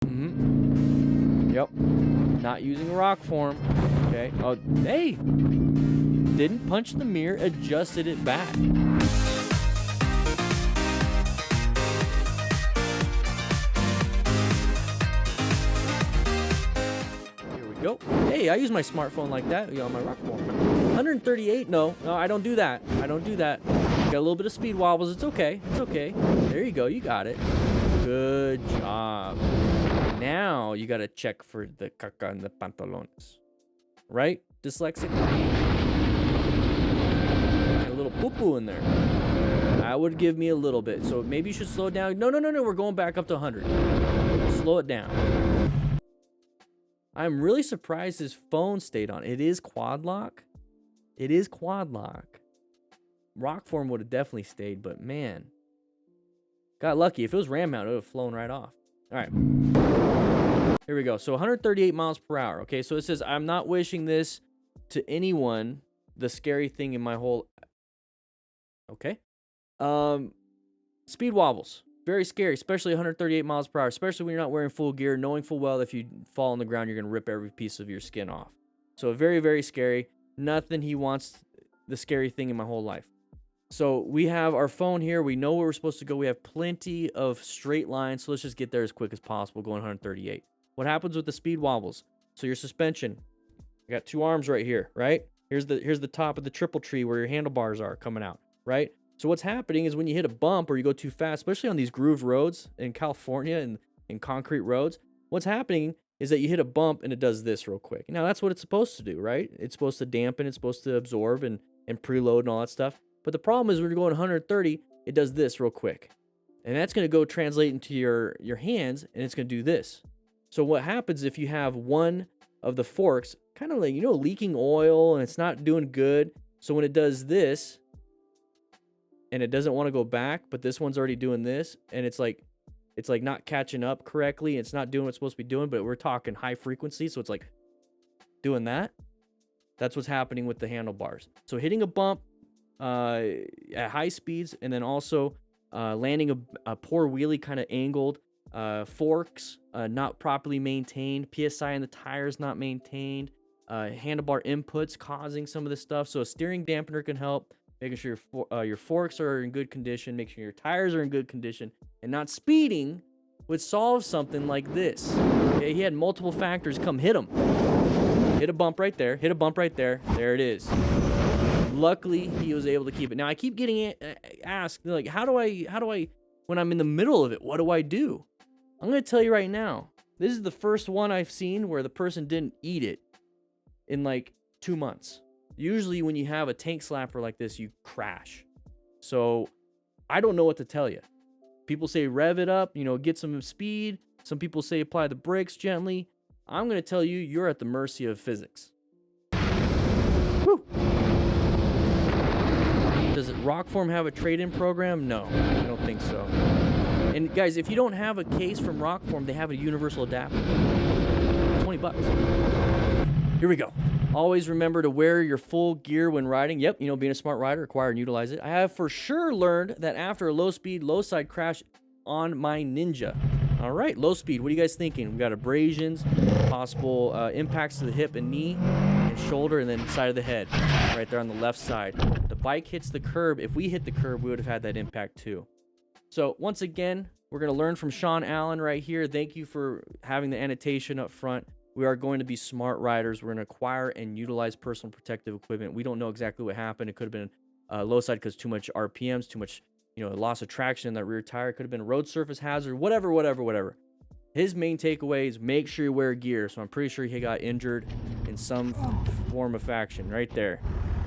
Yep. Not using rock form. Okay. Oh, hey. Didn't punch the mirror, adjusted it back. Here we go. Hey, I use my smartphone like that on my rock form. 138. No, I don't do that. I don't do that. Got a little bit of speed wobbles. It's okay. It's okay. There you go. You got it. Good job. Now you got to check for the caca and the pantalones. Right? Dyslexic? A little poo-poo in there. I would give me a little bit. So maybe you should slow it down. No. We're going back up to 100. Slow it down. I'm really surprised his phone stayed on. It is quad lock. It is quad lock. Rock form would have definitely stayed, but man. Got lucky. If it was ram mount, it would have flown right off. All right. Here we go. So 138 miles per hour. Okay, so it says, I'm not wishing this to anyone. The scary thing in my whole... Okay. Speed wobbles. Very scary, especially 138 miles per hour, especially when you're not wearing full gear, knowing full well if you fall on the ground, you're going to rip every piece of your skin off. So very, very scary. Nothing he wants, the scary thing in my whole life. So we have our phone here. We know where we're supposed to go. We have plenty of straight lines, so let's just get there as quick as possible, going 138. What happens with the speed wobbles? So your suspension, you got two arms right here, right? Here's the top of the triple tree where your handlebars are coming out, right? So what's happening is when you hit a bump or you go too fast, especially on these grooved roads in California and in concrete roads, what's happening is that you hit a bump and it does this real quick. Now, that's what it's supposed to do, right? It's supposed to dampen, it's supposed to absorb and preload and all that stuff. But the problem is when you're going 130, it does this real quick. And that's going to go translate into your hands, and it's going to do this. So what happens if you have one of the forks kind of like, leaking oil and it's not doing good. So when it does this and it doesn't want to go back, but this one's already doing this, and it's like not catching up correctly. It's not doing what it's supposed to be doing, but we're talking high frequency. So it's like doing that. That's what's happening with the handlebars. So hitting a bump at high speeds, and then also landing a poor wheelie, kind of angled, forks not properly maintained, PSI in the tires not maintained, handlebar inputs causing some of this stuff. So a steering dampener can help, making sure your forks are in good condition, making sure your tires are in good condition, and not speeding would solve something like this. Okay, he had multiple factors come hit him. Hit a bump right there, hit a bump right there. There it is. Luckily, he was able to keep it. Now, I keep getting asked, like, how do I, when I'm in the middle of it, what do I do? I'm going to tell you right now. This is the first one I've seen where the person didn't eat it in like 2 months. Usually when you have a tank slapper like this, you crash. So I don't know what to tell you. People say rev it up, get some speed. Some people say apply the brakes gently. I'm going to tell you, you're at the mercy of physics. Woo! Does Rockform have a trade-in program? No, I don't think so. And guys, if you don't have a case from Rockform, they have a universal adapter. $20. Here we go. Always remember to wear your full gear when riding. Yep, being a smart rider, acquire and utilize it. I have for sure learned that after a low speed, low side crash on my Ninja. All right, low speed. What are you guys thinking? We got abrasions, possible impacts to the hip and knee and shoulder, and then side of the head right there on the left side. The bike hits the curb. If we hit the curb, we would have had that impact too. So once again, we're going to learn from Sean Allen right here. Thank you for having the annotation up front. We are going to be smart riders. We're going to acquire and utilize personal protective equipment. We don't know exactly what happened. It could have been low side because too much RPMs, too much, loss of traction in that rear tire. It could have been a road surface hazard, whatever. His main takeaway is make sure you wear gear. So I'm pretty sure he got injured in some form of action right there.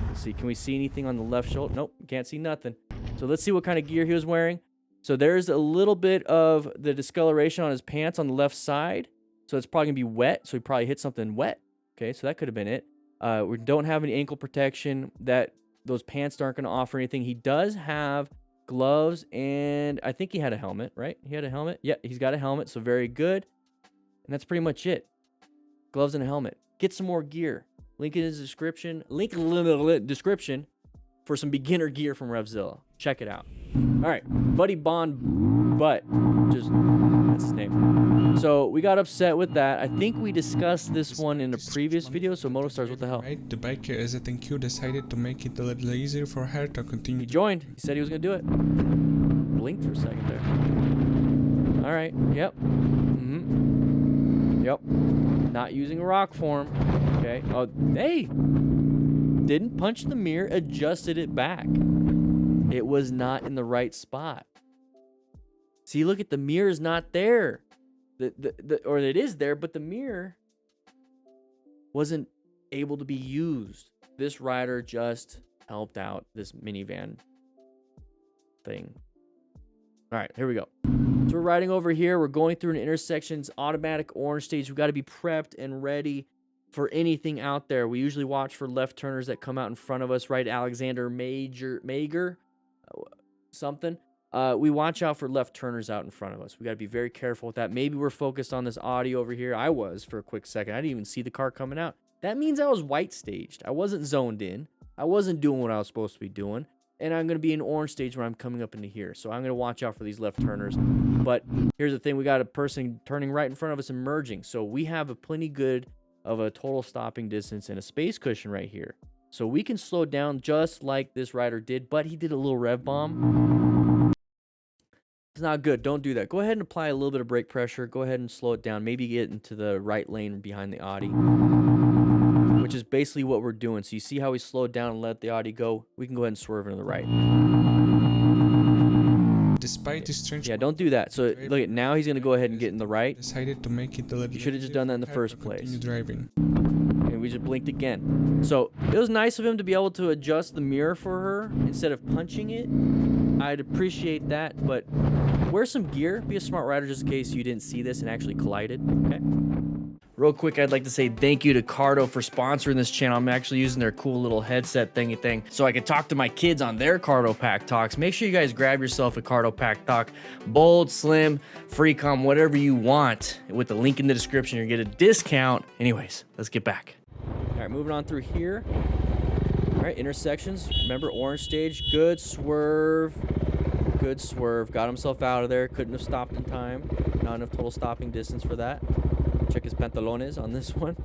Let's see. Can we see anything on the left shoulder? Nope. Can't see nothing. So let's see what kind of gear he was wearing. So there's a little bit of the discoloration on his pants on the left side. So it's probably going to be wet. So he probably hit something wet. Okay, so that could have been it. We don't have any ankle protection. Those pants aren't going to offer anything. He does have gloves, and I think he had a helmet, right? He had a helmet? Yeah, he's got a helmet, so very good. And that's pretty much it. Gloves and a helmet. Get some more gear. Link in his description. Link in the description for some beginner gear from RevZilla. Check it out. All right, Buddy Bond but just that's his name. So we got upset with that. I think we discussed this one in a previous video. So MotoStars, what the hell? Right, the biker as a thank you decided to make it a little easier for her to continue. He joined. He said he was gonna do it. Blinked for a second there. All right. Yep. Yep. Not using a rock form. Okay. Oh, hey. Didn't punch the mirror. Adjusted it back. It was not in the right spot. See, look at the mirror is not there. Or it is there, but the mirror wasn't able to be used. This rider just helped out this minivan thing. All right, here we go. So we're riding over here. We're going through an intersection. Automatic orange stage. We've got to be prepped and ready for anything out there. We usually watch for left turners that come out in front of us, right? Alexander Mager, something. We watch out for left turners out in front of us. We got to be very careful with that. Maybe we're focused on this audio over here. I was for a quick second. I didn't even see the car coming out. That means I was white staged. I wasn't zoned in. I wasn't doing what I was supposed to be doing. And I'm going to be in orange stage when I'm coming up into here. So I'm going to watch out for these left turners. But here's the thing. We got a person turning right in front of us and merging. So we have a plenty good of a total stopping distance and a space cushion right here. So we can slow down just like this rider did. But he did a little rev bomb. It's not good. Don't do that. Go ahead and apply a little bit of brake pressure. Go ahead and slow it down. Maybe get into the right lane behind the Audi, which is basically what we're doing. So you see how we slowed down and let the Audi go? We can go ahead and swerve into the right. Despite this strange, yeah, don't do that. So look at now he's going to go ahead and get in the right. Decided to make it a little. You should have just done that in the first place. Driving. And we just blinked again. So it was nice of him to be able to adjust the mirror for her instead of punching it. I'd appreciate that, but wear some gear. Be a smart rider just in case you didn't see this and actually collided. Okay. Real quick, I'd like to say thank you to CARDO for sponsoring this channel. I'm actually using their cool little headset thingy thing so I can talk to my kids on their CARDO Pack Talks. Make sure you guys grab yourself a CARDO Pack Talk. Bold, slim, freecom, whatever you want. With the link in the description, you're going to get a discount. Anyways, let's get back. All right, moving on through here. All right, intersections. Remember, orange stage. Good swerve. Good swerve. Got himself out of there. Couldn't have stopped in time. Not enough total stopping distance for that. Check his pantalones on this one.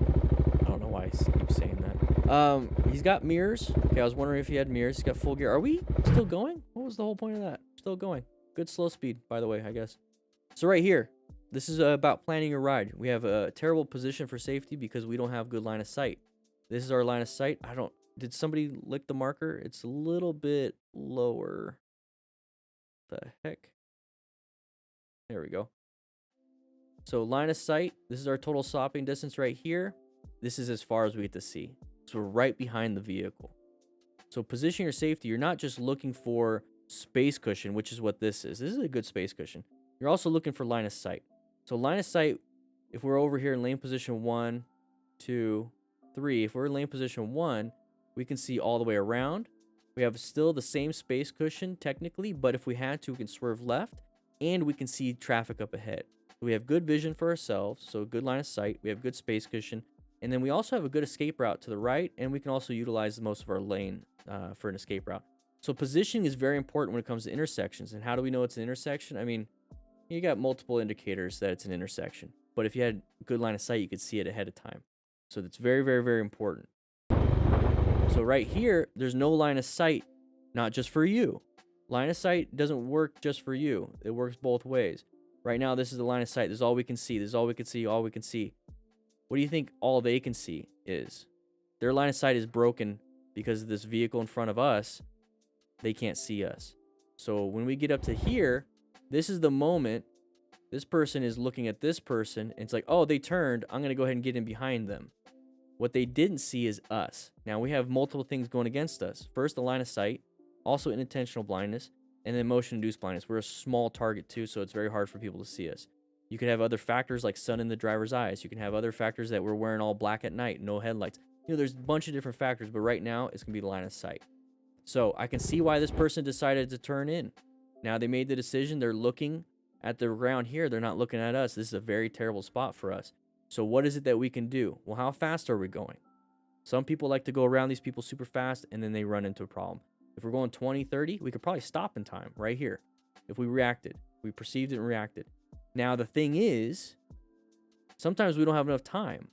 I don't know why I keep saying that. He's got mirrors. Okay, I was wondering if he had mirrors. He's got full gear. Are we still going? What was the whole point of that? Still going. Good slow speed, by the way, I guess. So right here, this is about planning your ride. We have a terrible position for safety because we don't have good line of sight. This is our line of sight. Did somebody lick the marker? It's a little bit lower. The heck? There we go. So line of sight, this is our total stopping distance right here. This is as far as we get to see. So we're right behind the vehicle. So position your safety. You're not just looking for space cushion, which is what this is. This is a good space cushion. You're also looking for line of sight. So line of sight, if we're over here in lane position 1, 2, 3, if we're in lane position 1, we can see all the way around. We have still the same space cushion technically, but if we had to, we can swerve left and we can see traffic up ahead. We have good vision for ourselves, so good line of sight. We have good space cushion. And then we also have a good escape route to the right, and we can also utilize most of our lane for an escape route. So positioning is very important when it comes to intersections. And how do we know it's an intersection? I mean, you got multiple indicators that it's an intersection. But if you had good line of sight, you could see it ahead of time. So that's very, very, very important. So right here, there's no line of sight, not just for you. Line of sight doesn't work just for you. It works both ways. Right now, this is the line of sight. This is all we can see. This is all we can see, all we can see. What do you think all they can see is? Their line of sight is broken because of this vehicle in front of us. They can't see us. So when we get up to here, this is the moment this person is looking at this person. And it's like, oh, they turned. I'm going to go ahead and get in behind them. What they didn't see is us. Now, we have multiple things going against us. First, the line of sight. Also, unintentional blindness. And then motion-induced blindness. We're a small target, too, so it's very hard for people to see us. You could have other factors like sun in the driver's eyes. You can have other factors that we're wearing all black at night, no headlights. You know, there's a bunch of different factors, but right now, it's going to be the line of sight. So I can see why this person decided to turn in. Now, they made the decision. They're looking at the ground here. They're not looking at us. This is a very terrible spot for us. So what is it that we can do? Well, how fast are we going? Some people like to go around these people super fast, and then they run into a problem. If we're going 20, 30, we could probably stop in time right here if we reacted. We perceived it and reacted. Now, the thing is, sometimes we don't have enough time.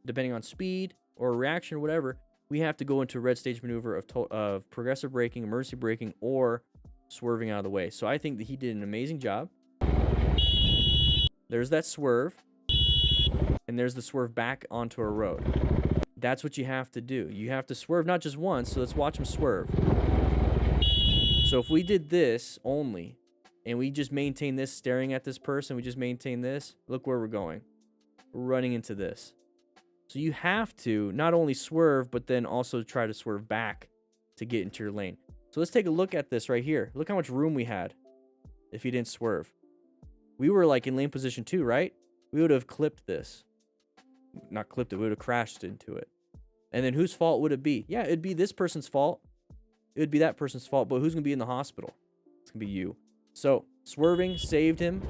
Depending on speed or reaction or whatever, we have to go into a red stage maneuver of progressive braking, emergency braking, or swerving out of the way. So I think that he did an amazing job. There's that swerve, and there's the swerve back onto a road. That's what you have to do. You have to swerve not just once, so let's watch him swerve. So if we did this only, and we just maintain this, staring at this person, we just maintain this, look where we're going. We're running into this. So you have to not only swerve, but then also try to swerve back to get into your lane. So let's take a look at this right here. Look how much room we had if he didn't swerve. We were like in lane position 2, right? We would have clipped this. Not clipped it, we would have crashed into it. And then whose fault would it be? Yeah, it'd be this person's fault. It would be that person's fault, but who's going to be in the hospital? It's going to be you. So swerving saved him.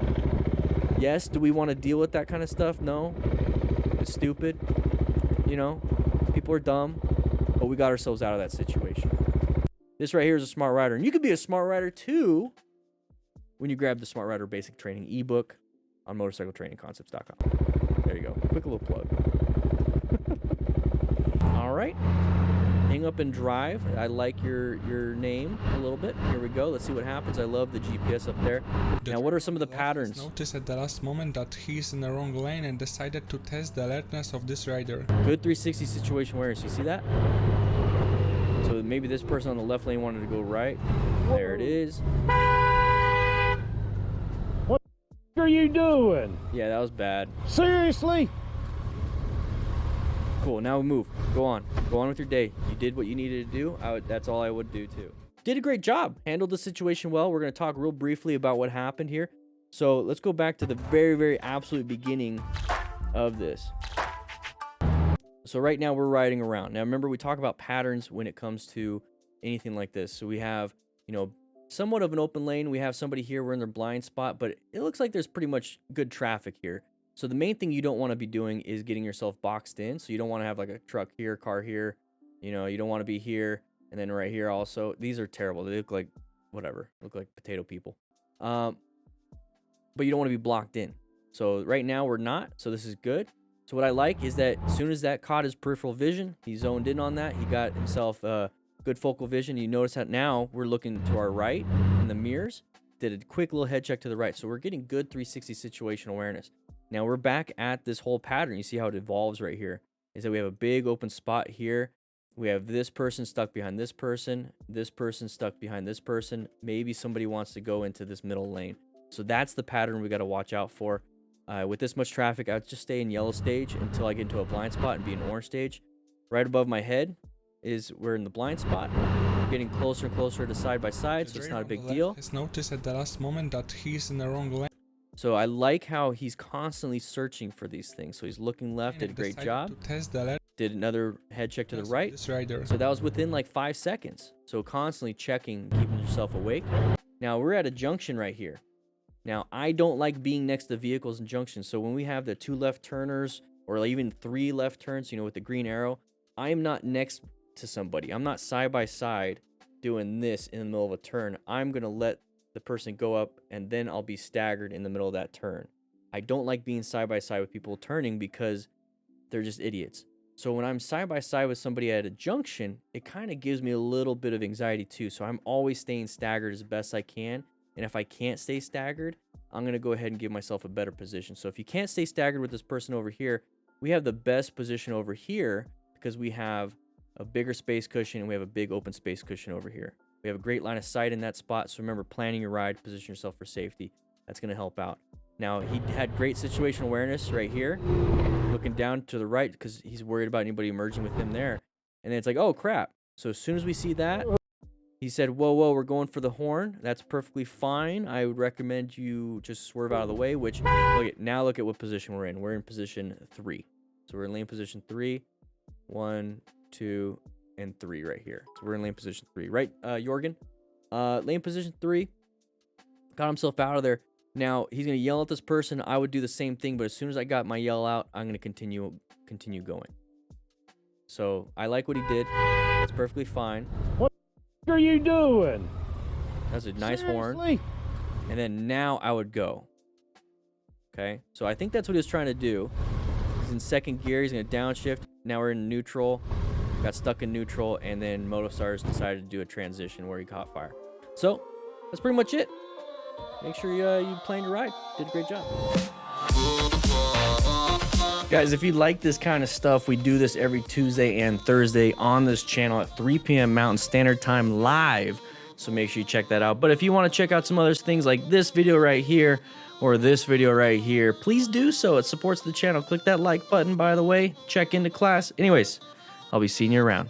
Yes, do we want to deal with that kind of stuff? No. It's stupid. You know, people are dumb, but we got ourselves out of that situation. This right here is a smart rider, and you could be a smart rider too when you grab the Smart Rider Basic Training ebook on motorcycletrainingconcepts.com. There you go. Quick little plug. All right. Hang up and drive. I like your name a little bit. Here we go. Let's see what happens. I love the GPS up there. Now, what are some of the patterns? Noticed at the last moment that he's in the wrong lane and decided to test the alertness of this rider. Good 360 situation awareness. You see that? So maybe this person on the left lane wanted to go right. There it is. What are you doing? Yeah, that was bad. Seriously? Cool, now we move. Go on with your day. You did what you needed to do. That's all I would do too. Did a great job. Handled the situation well. We're going to talk real briefly about what happened here. So let's go back to the very, very absolute beginning of this. So right now we're riding around. Now remember, we talk about patterns when it comes to anything like this. So we have, you know, somewhat of an open lane. We have somebody here. We're in their blind spot, but it looks like there's pretty much good traffic here. So the main thing you don't want to be doing is getting yourself boxed in. So you don't want to have like a truck here, car here. You know, you don't want to be here and then right here also. These are terrible. They look like whatever. Look like potato people. But you don't want to be blocked in. So right now we're not. So this is good. So what I like is that as soon as that caught his peripheral vision, he zoned in on that. He got himself good focal vision. You notice that now we're looking to our right in the mirrors. Did a quick little head check to the right. So we're getting good 360 situational awareness. Now we're back at this whole pattern. You see how it evolves right here. Is that we have a big open spot here. We have this person stuck behind this person stuck behind this person. Maybe somebody wants to go into this middle lane. So that's the pattern we got to watch out for. With this much traffic, I would just stay in yellow stage until I get into a blind spot and be in orange stage. Right above my head is we're in the blind spot. We're getting closer and closer to side by side, so it's not a big deal. Has noticed at the last moment that he's in the wrong lane. So I like how he's constantly searching for these things. So he's looking left, did a great job. Did another head check to the right. So that was within like 5 seconds. So constantly checking, keeping yourself awake. Now we're at a junction right here. Now I don't like being next to vehicles in junctions. So when we have the 2 left turners or even 3 left turns, you know, with the green arrow, I'm not next to somebody. I'm not side by side doing this in the middle of a turn. I'm going to let the person go up and then I'll be staggered in the middle of that turn. I don't like being side by side with people turning because they're just idiots. So when I'm side by side with somebody at a junction, it kind of gives me a little bit of anxiety too. So I'm always staying staggered as best I can. And if I can't stay staggered, I'm going to go ahead and give myself a better position. So if you can't stay staggered with this person over here, we have the best position over here because we have a bigger space cushion and we have a big open space cushion over here. We have a great line of sight in that spot. So remember, planning your ride, position yourself for safety. That's going to help out. Now, he had great situational awareness right here, looking down to the right because he's worried about anybody emerging with him there. And then it's like, oh, crap. So as soon as we see that, he said, whoa, whoa, we're going for the horn. That's perfectly fine. I would recommend you just swerve out of the way, which, look at what position we're in. We're in position 3. So we're in lane position 3. 1, 2, and 3 right here. So we're in lane position 3, right, Jorgen? Lane position 3. Got himself out of there. Now, he's going to yell at this person. I would do the same thing, but as soon as I got my yell out, I'm going to continue going. So I like what he did. That's perfectly fine. What are you doing? That's a nice Seriously? horn. and then now I would go. Okay, so I think that's what he was trying to do. He's in second gear, he's gonna downshift. Now we're in neutral, got stuck in neutral, and then MotoStars decided to do a transition where he caught fire. So that's pretty much it. Make sure you planned your ride. Did a great job. Guys, if you like this kind of stuff, we do this every Tuesday and Thursday on this channel at 3 p.m. Mountain Standard Time live. So make sure you check that out. But if you want to check out some other things like this video right here or this video right here, please do so. It supports the channel. Click that like button, by the way. Check into class. Anyways, I'll be seeing you around.